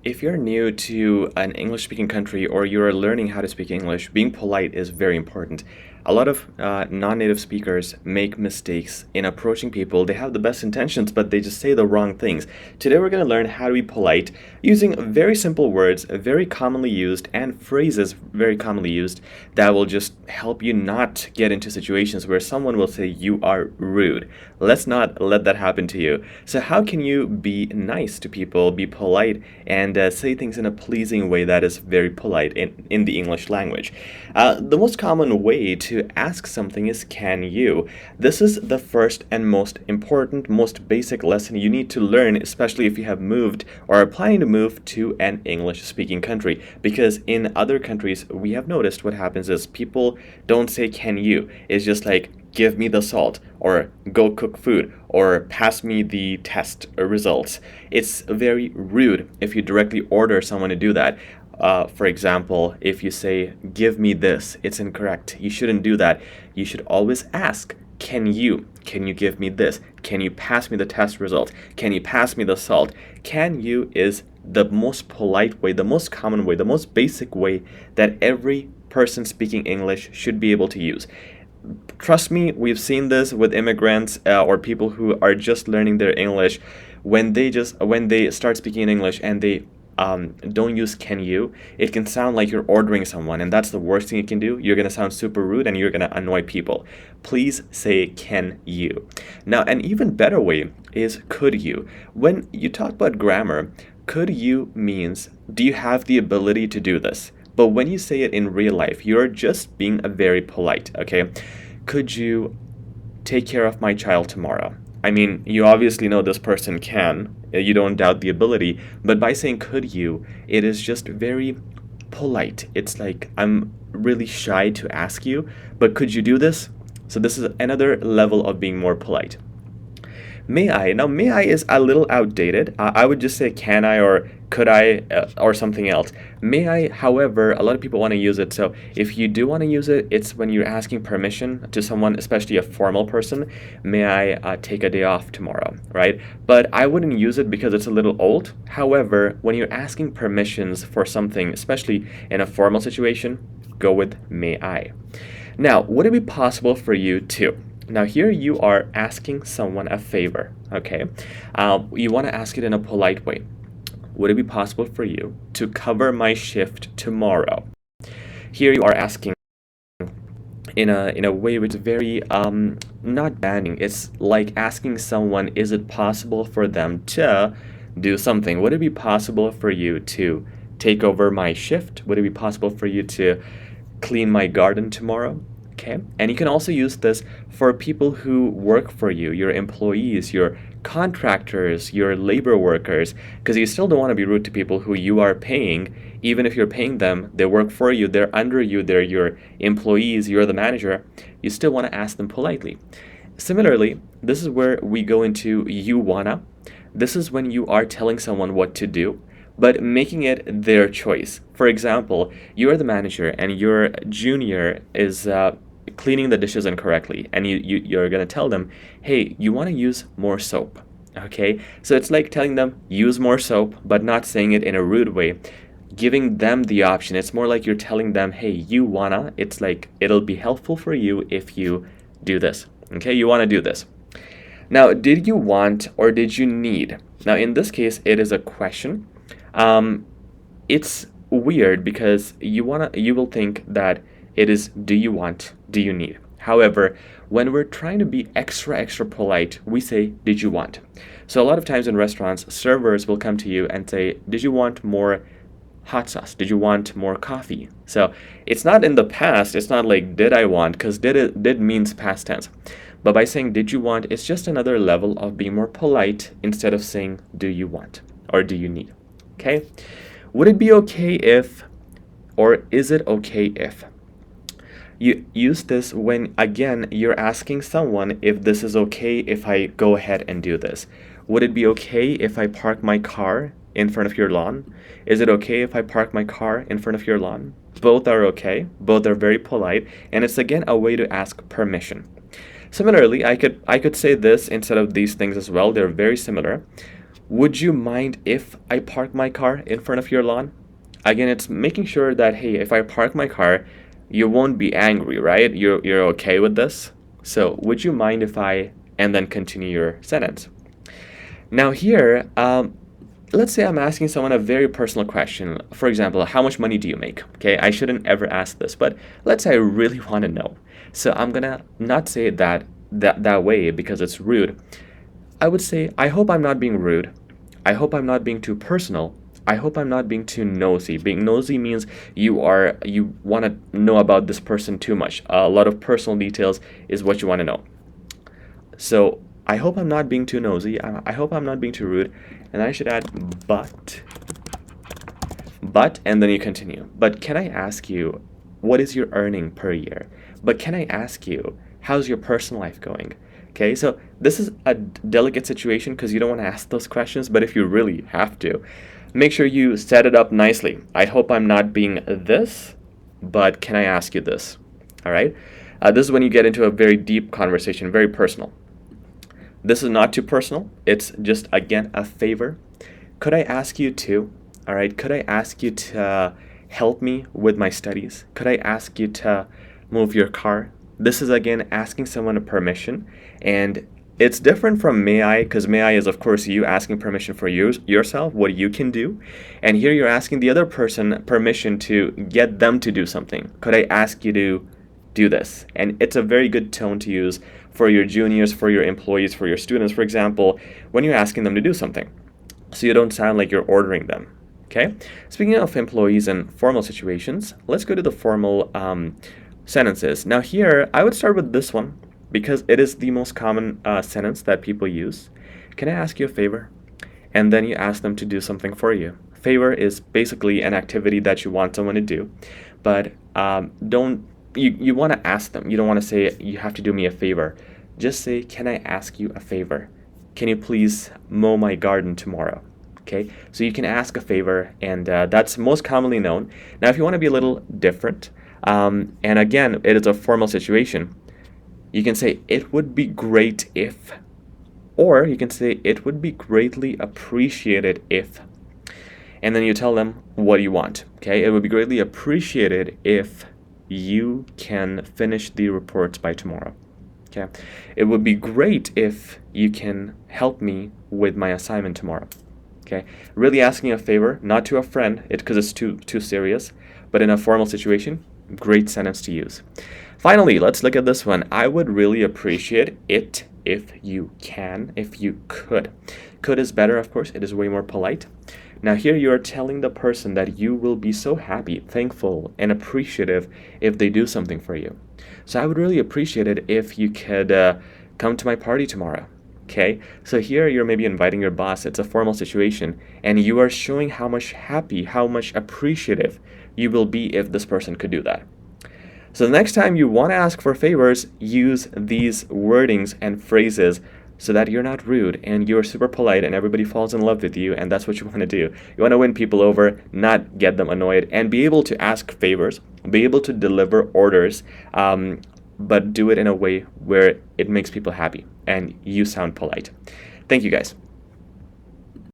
If you're new to an English-speaking country or you're learning how to speak English, being polite is very important. A lot of non-native speakers make mistakes in approaching people. They have the best intentions, but they just say the wrong things. Today we're going to learn how to be polite using very simple words, very commonly used, and phrases very commonly used that will just help you not get into situations where someone will say you are rude. Let's not let that happen to you. So how can you be nice to people, be polite, and say things in a pleasing way that is very polite in the English language? The most common way to ask something is can you. This is the first and most important, most basic lesson you need to learn, especially if you have moved or are planning to move to an English-speaking country. Because in other countries, we have noticed what happens is people don't say can you. It's just like, give me the salt, or go cook food, or pass me the test results. It's very rude if you directly order someone to do that. For example, if you say, give me this, it's incorrect. You shouldn't do that. You should always ask, can you? Can you give me this? Can you pass me the test result? Can you pass me the salt? Can you is the most polite way, the most common way, the most basic way that every person speaking English should be able to use. Trust me, we've seen this with immigrants or people who are just learning their English. When they start speaking in English and they don't use can you, it can sound like you're ordering someone, and that's the worst thing you can do. You're going to sound super rude and you're going to annoy people. Please say can you. Now, an even better way is could you. When you talk about grammar, could you means do you have the ability to do this? But when you say it in real life, you're just being very polite, okay? Could you take care of my child tomorrow? I mean, you obviously know this person can. You don't doubt the ability. But by saying could you, it is just very polite. It's like, I'm really shy to ask you, but could you do this? So this is another level of being more polite. May I? Now, may I is a little outdated. I would just say can I or could I or something else. May I, however, a lot of people want to use it. So if you do want to use it, it's when you're asking permission to someone, especially a formal person. May I take a day off tomorrow, right? But I wouldn't use it because it's a little old. However, when you're asking permissions for something, especially in a formal situation, go with may I. Now, would it be possible for you to? Now here you are asking someone a favor, okay? You want to ask it in a polite way. Would it be possible for you to cover my shift tomorrow? Here you are asking in a way which is very not banning. It's like asking someone, is it possible for them to do something? Would it be possible for you to take over my shift? Would it be possible for you to clean my garden tomorrow? Okay, and you can also use this for people who work for you, your employees, your contractors, your labor workers, because you still don't want to be rude to people who you are paying. Even if you're paying them, they work for you, they're under you, they're your employees, you're the manager, you still want to ask them politely. Similarly, this is where we go into you wanna. This is when you are telling someone what to do, but making it their choice. For example, you are the manager and your junior is cleaning the dishes incorrectly, and you're going to tell them, hey, you want to use more soap, okay? So it's like telling them, use more soap, but not saying it in a rude way, giving them the option. It's more like you're telling them, hey, you wanna, it's like, it'll be helpful for you if you do this, okay? You want to do this. Now, did you want or did you need? Now, in this case, it is a question. It's weird because you will think that it is do you want, do you need. However, when we're trying to be extra polite, we say did you want. So a lot of times in restaurants, servers will come to you and say, did you want more hot sauce? Did you want more coffee? So it's not in the past, it's not like did I want, because did means past tense. But by saying did you want, it's just another level of being more polite instead of saying do you want or do you need. Okay? Would it be okay if, or is it okay if? You use this when, again, you're asking someone if this is okay if I go ahead and do this. Would it be okay if I park my car in front of your lawn? Is it okay if I park my car in front of your lawn? Both are okay. Both are very polite. And it's, again, a way to ask permission. Similarly, I could say this instead of these things as well. They're very similar. Would you mind if I park my car in front of your lawn? Again, it's making sure that, hey, if I park my car, you won't be angry, right? You're okay with this? So, would you mind if I, and then continue your sentence. Now here, let's say I'm asking someone a very personal question. For example, how much money do you make? Okay, I shouldn't ever ask this, but let's say I really want to know. So I'm gonna not say that way because it's rude. I would say, I hope I'm not being rude. I hope I'm not being too personal. I hope I'm not being too nosy. Being nosy means you want to know about this person too much. A lot of personal details is what you want to know. So I hope I'm not being too nosy. I hope I'm not being too rude. And I should add but, and then you continue. But can I ask you, what is your earning per year? But can I ask you, how's your personal life going? Okay, so this is a delicate situation because you don't want to ask those questions, but if you really have to, make sure you set it up nicely. I hope I'm not being this, but can I ask you this? All right, this is when you get into a very deep conversation, very personal. This is not too personal. It's just, again, a favor. Could I ask you to? All right, could I ask you to help me with my studies? Could I ask you to move your car? This is, again, asking someone a permission, and it's different from may I, because may I is, of course, you asking permission for yourself, what you can do, and here you're asking the other person permission to get them to do something. Could I ask you to do this? And it's a very good tone to use for your juniors, for your employees, for your students, for example, when you're asking them to do something, so you don't sound like you're ordering them. Okay? Speaking of employees and formal situations, let's go to the formal sentences. Now here, I would start with this one because it is the most common sentence that people use. Can I ask you a favor? And then you ask them to do something for you. Favor is basically an activity that you want someone to do, but you want to ask them. You don't want to say, you have to do me a favor. Just say, can I ask you a favor? Can you please mow my garden tomorrow? Okay, so you can ask a favor, and that's most commonly known. Now, if you want to be a little different, and again, it is a formal situation, you can say, it would be great if, or you can say, it would be greatly appreciated if, and then you tell them what you want. Okay, it would be greatly appreciated if you can finish the reports by tomorrow. Okay, it would be great if you can help me with my assignment tomorrow. Okay, really asking a favor, not to a friend, because it's too serious, but in a formal situation, great sentence to use. Finally, let's look at this one. I would really appreciate it if you can, if you could. Could is better, of course. It is way more polite. Now here you are telling the person that you will be so happy, thankful, and appreciative if they do something for you. So I would really appreciate it if you could come to my party tomorrow. Okay, so here you're maybe inviting your boss. It's a formal situation, and you are showing how much happy, how much appreciative you will be if this person could do that. So the next time you want to ask for favors, use these wordings and phrases so that you're not rude and you're super polite and everybody falls in love with you, and that's what you want to do. You want to win people over, not get them annoyed, and be able to ask favors, be able to deliver orders, but do it in a way where it makes people happy and you sound polite. Thank you, guys.